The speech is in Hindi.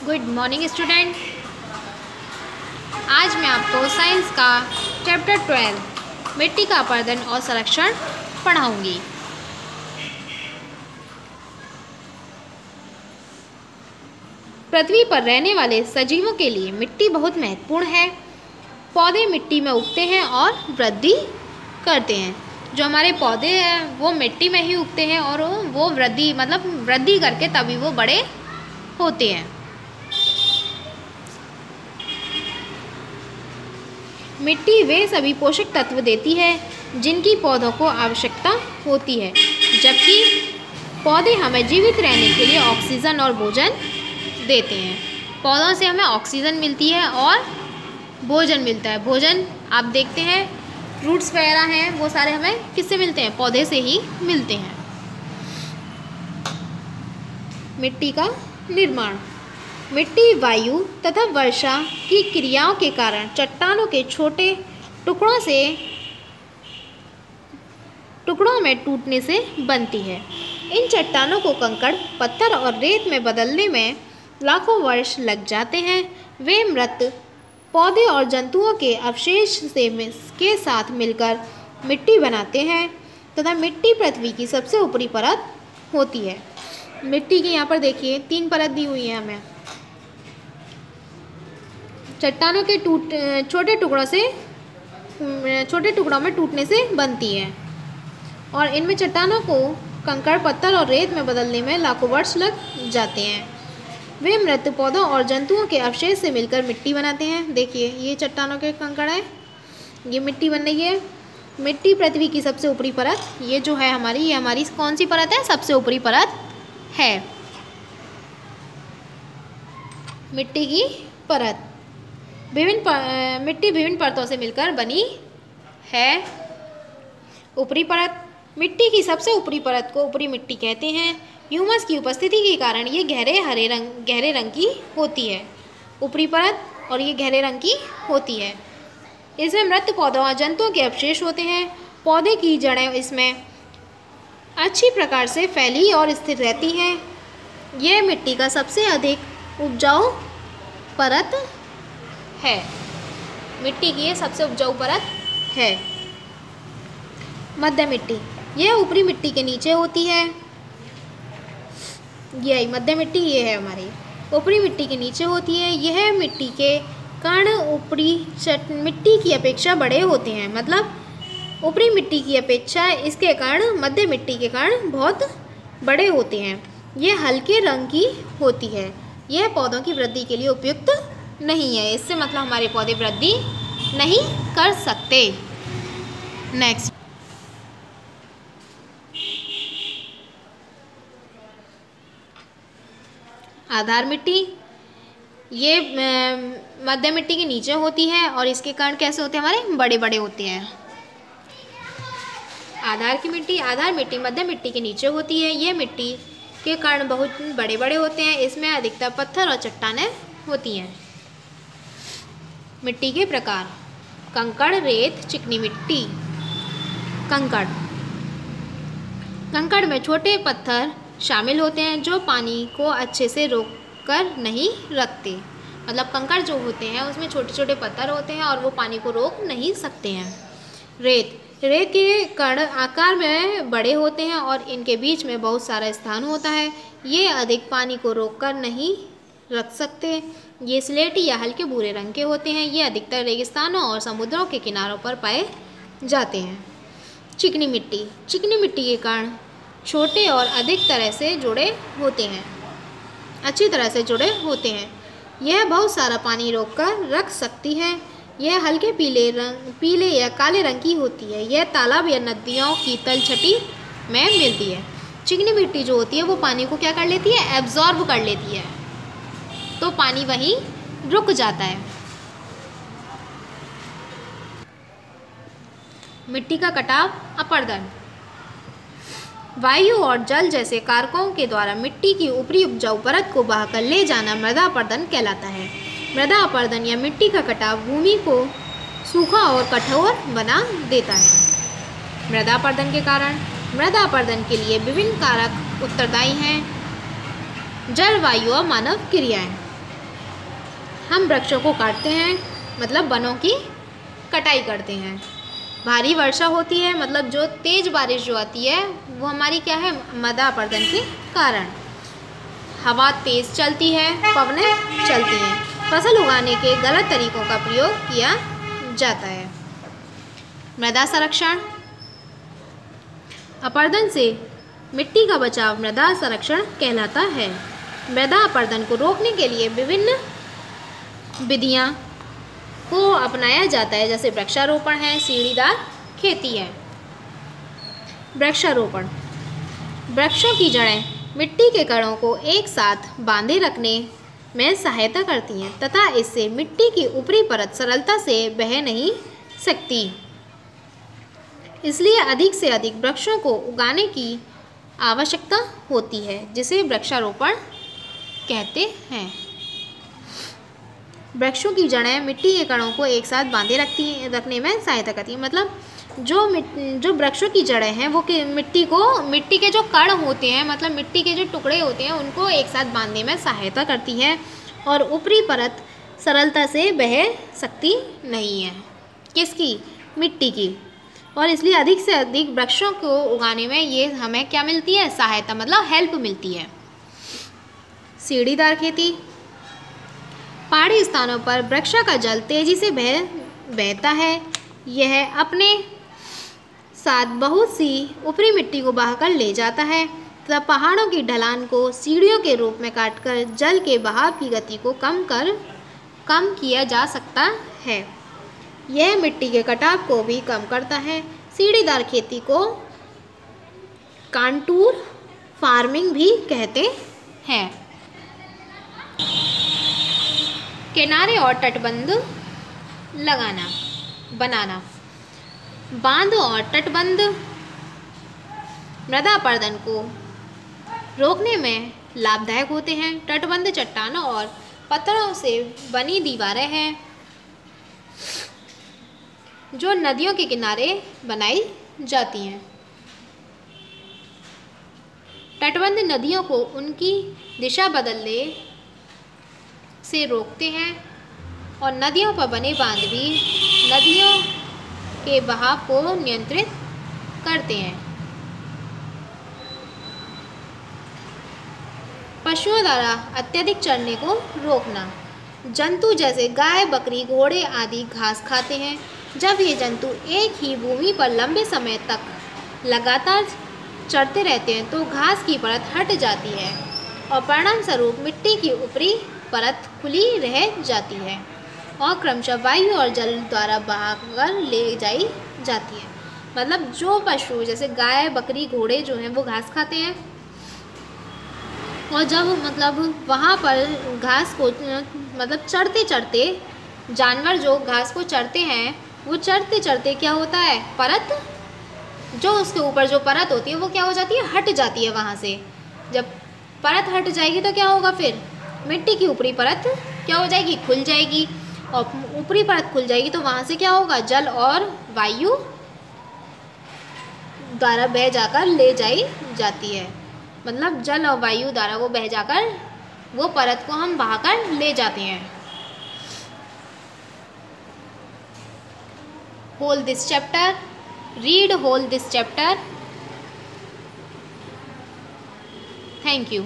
Good morning student. आज मैं आपको साइंस का चैप्टर 12 मिट्टी का अपरदन और संरक्षण पढ़ाऊंगी। पृथ्वी पर रहने वाले सजीवों के लिए मिट्टी बहुत महत्वपूर्ण है। पौधे मिट्टी में उगते हैं और वृद्धि करते हैं। जो हमारे पौधे हैं वो मिट्टी में ही उगते हैं और वो वृद्धि करके तभी वो बड़े होते हैं। मिट्टी वे सभी पोषक तत्व देती है जिनकी पौधों को आवश्यकता होती है, जबकि पौधे हमें जीवित रहने के लिए ऑक्सीजन और भोजन देते हैं। पौधों से हमें ऑक्सीजन मिलती है और भोजन मिलता है। भोजन आप देखते हैं फ्रूट्स वगैरह हैं वो सारे हमें किससे मिलते हैं? पौधे से ही मिलते हैं। मिट्टी का निर्माण। मिट्टी वायु तथा वर्षा की क्रियाओं के कारण चट्टानों के छोटे टुकड़ों में टूटने से बनती है। इन चट्टानों को कंकड़, पत्थर और रेत में बदलने में लाखों वर्ष लग जाते हैं। वे मृत पौधे और जंतुओं के अवशेष के साथ मिलकर मिट्टी बनाते हैं तथा मिट्टी पृथ्वी की सबसे ऊपरी परत होती है। मिट्टी की यहाँ पर देखिए 3 परत दी हुई है हमें। चट्टानों के छोटे टुकड़ों में टूटने से बनती है और इनमें चट्टानों को कंकड़, पत्थर और रेत में बदलने में लाखों वर्ष लग जाते हैं। वे मृत पौधों और जंतुओं के अवशेष से मिलकर मिट्टी बनाते हैं। देखिए ये चट्टानों के कंकड़ है, ये मिट्टी बन रही है। मिट्टी पृथ्वी की सबसे ऊपरी परत, ये जो है ये हमारी कौन सी परत है? सबसे ऊपरी परत है मिट्टी की परत। मिट्टी विभिन्न परतों से मिलकर बनी है। ऊपरी परत। मिट्टी की सबसे ऊपरी परत को ऊपरी मिट्टी कहते हैं। ह्यूमस की उपस्थिति के कारण ये गहरे रंग की होती है। ऊपरी परत और ये गहरे रंग की होती है। इसमें मृत पौधों और जंतुओं के अवशेष होते हैं। पौधे की जड़ें इसमें अच्छी प्रकार से फैली और स्थिर रहती हैं। यह मिट्टी का सबसे अधिक उपजाऊ परत है। मिट्टी की ये सबसे उपजाऊ परत है। मध्य मिट्टी, यह ऊपरी मिट्टी के नीचे होती है। यही मध्य मिट्टी ये है हमारी, ऊपरी मिट्टी के नीचे होती है। यह मिट्टी के कण ऊपरी मिट्टी की अपेक्षा बड़े होते हैं। मतलब ऊपरी मिट्टी की अपेक्षा इसके कण, मध्य मिट्टी के कण बहुत बड़े होते हैं। यह हल्के रंग की होती है। यह पौधों की वृद्धि के लिए उपयुक्त नहीं है। इससे मतलब हमारे पौधे वृद्धि नहीं कर सकते। नेक्स्ट, आधार मिट्टी। ये मध्य मिट्टी के नीचे होती है और इसके कण कैसे होते हैं? हमारे बड़े बड़े होते हैं। आधार मिट्टी मध्य मिट्टी के नीचे होती है। ये मिट्टी के कण बहुत बड़े बड़े होते हैं। इसमें अधिकतर पत्थर और चट्टानें होती हैं। मिट्टी के प्रकार। कंकड़, रेत, चिकनी मिट्टी। कंकड़ में छोटे पत्थर शामिल होते हैं जो पानी को अच्छे से रोक कर नहीं रखते। मतलब कंकड़ जो होते हैं उसमें छोटे छोटे पत्थर होते हैं और वो पानी को रोक नहीं सकते हैं। रेत के कण आकार में बड़े होते हैं और इनके बीच में बहुत सारा स्थान होता है। ये अधिक पानी को रोक कर नहीं रख सकते। ये स्लेटी या हल्के भूरे रंग के होते हैं। ये अधिकतर रेगिस्तानों और समुद्रों के किनारों पर पाए जाते हैं। चिकनी मिट्टी के कण छोटे और अच्छी तरह से जुड़े होते हैं। यह बहुत सारा पानी रोककर रख सकती है। यह हल्के पीले या काले रंग की होती है। यह तालाब या नदियों की तलछटी में मिलती है। चिकनी मिट्टी जो होती है वो पानी को क्या कर लेती है? एब्जॉर्ब कर लेती है, तो पानी वहीं रुक जाता है। मिट्टी का कटाव, अपरदन। वायु और जल जैसे कारकों के द्वारा मिट्टी की ऊपरी उपजाऊ परत को बहाकर ले जाना मृदा अपरदन कहलाता है। मृदा अपरदन या मिट्टी का कटाव भूमि को सूखा और कठोर बना देता है। मृदा अपरदन के कारण। मृदा अपरदन के लिए विभिन्न कारक उत्तरदायी हैं। जलवायु और मानव क्रियाएं। हम वृक्षों को काटते हैं, मतलब वनों की कटाई करते हैं। भारी वर्षा होती है, मतलब जो तेज़ बारिश जो आती है वो हमारी क्या है, मृदा अपरदन के कारण। हवा तेज़ चलती है, पवनें चलती हैं। फसल उगाने के गलत तरीकों का प्रयोग किया जाता है। मृदा संरक्षण, अपरदन से मिट्टी का बचाव मृदा संरक्षण कहलाता है। मृदा अपरदन को रोकने के लिए विभिन्न विधियां को अपनाया जाता है, जैसे वृक्षारोपण है, सीढ़ीदार खेती है। वृक्षारोपण, वृक्षों की जड़ें मिट्टी के कणों को एक साथ बांधे रखने में सहायता करती हैं तथा इससे मिट्टी की ऊपरी परत सरलता से बह नहीं सकती। इसलिए अधिक से अधिक वृक्षों को उगाने की आवश्यकता होती है, जिसे वृक्षारोपण कहते हैं। वृक्षों की जड़ें मिट्टी के कणों को एक साथ बांधे रखने में सहायता करती है। मतलब जो वृक्षों की जड़ें हैं वो मिट्टी के जो कण होते हैं, मतलब मिट्टी के जो टुकड़े होते हैं, उनको एक साथ बांधने में सहायता करती है और ऊपरी परत सरलता से बह सकती नहीं है। किसकी? मिट्टी की। और इसलिए अधिक से अधिक वृक्षों को उगाने में ये हमें क्या मिलती है? सहायता, मतलब हेल्प मिलती है। सीढ़ीदार खेती, पहाड़ी स्थानों पर वृक्ष का जल तेजी से बहता है। यह अपने साथ बहुत सी ऊपरी मिट्टी को बहाकर ले जाता है तथा पहाड़ों की ढलान को सीढ़ियों के रूप में काटकर जल के बहाव की गति को कम किया जा सकता है। यह मिट्टी के कटाव को भी कम करता है। सीढ़ीदार खेती को कांटूर फार्मिंग भी कहते हैं। किनारे और तटबंध बनाना, बांध और तटबंध मृदा अपरदन को रोकने में लाभदायक होते हैं। तटबंध चट्टानों और पत्थरों से बनी दीवारें हैं जो नदियों के किनारे बनाई जाती हैं। तटबंध नदियों को उनकी दिशा बदलने से रोकते हैं और नदियों पर बने बांध भी नदियों के बहाव को नियंत्रित करते हैं। पशुओं द्वारा अत्यधिक चरने को रोकना, जंतु जैसे गाय, बकरी, घोड़े आदि घास खाते हैं। जब ये जंतु एक ही भूमि पर लंबे समय तक लगातार चरते रहते हैं तो घास की परत हट जाती है और परिणाम स्वरूप मिट्टी की ऊपरी परत खुली रह जाती है और क्रमशः वायु और जल द्वारा बहाकर ले जाई जाती है। मतलब जो पशु जैसे गाय, बकरी, घोड़े जो हैं वो घास खाते हैं और जब मतलब वहाँ पर घास को मतलब चरते चरते जानवर जो घास को चरते हैं वो चरते चरते क्या होता है, परत जो उसके ऊपर जो परत होती है वो क्या हो जाती है, हट जाती है वहाँ से। जब परत हट जाएगी तो क्या होगा, फिर मिट्टी की ऊपरी परत क्या हो जाएगी, खुल जाएगी और ऊपरी परत खुल जाएगी तो वहाँ से क्या होगा, जल और वायु द्वारा बह जाकर ले जाई जाती है। मतलब जल और वायु द्वारा वो बह जाकर वो परत को हम बहाकर ले जाते हैं। Whole this chapter, read whole this chapter. Thank you.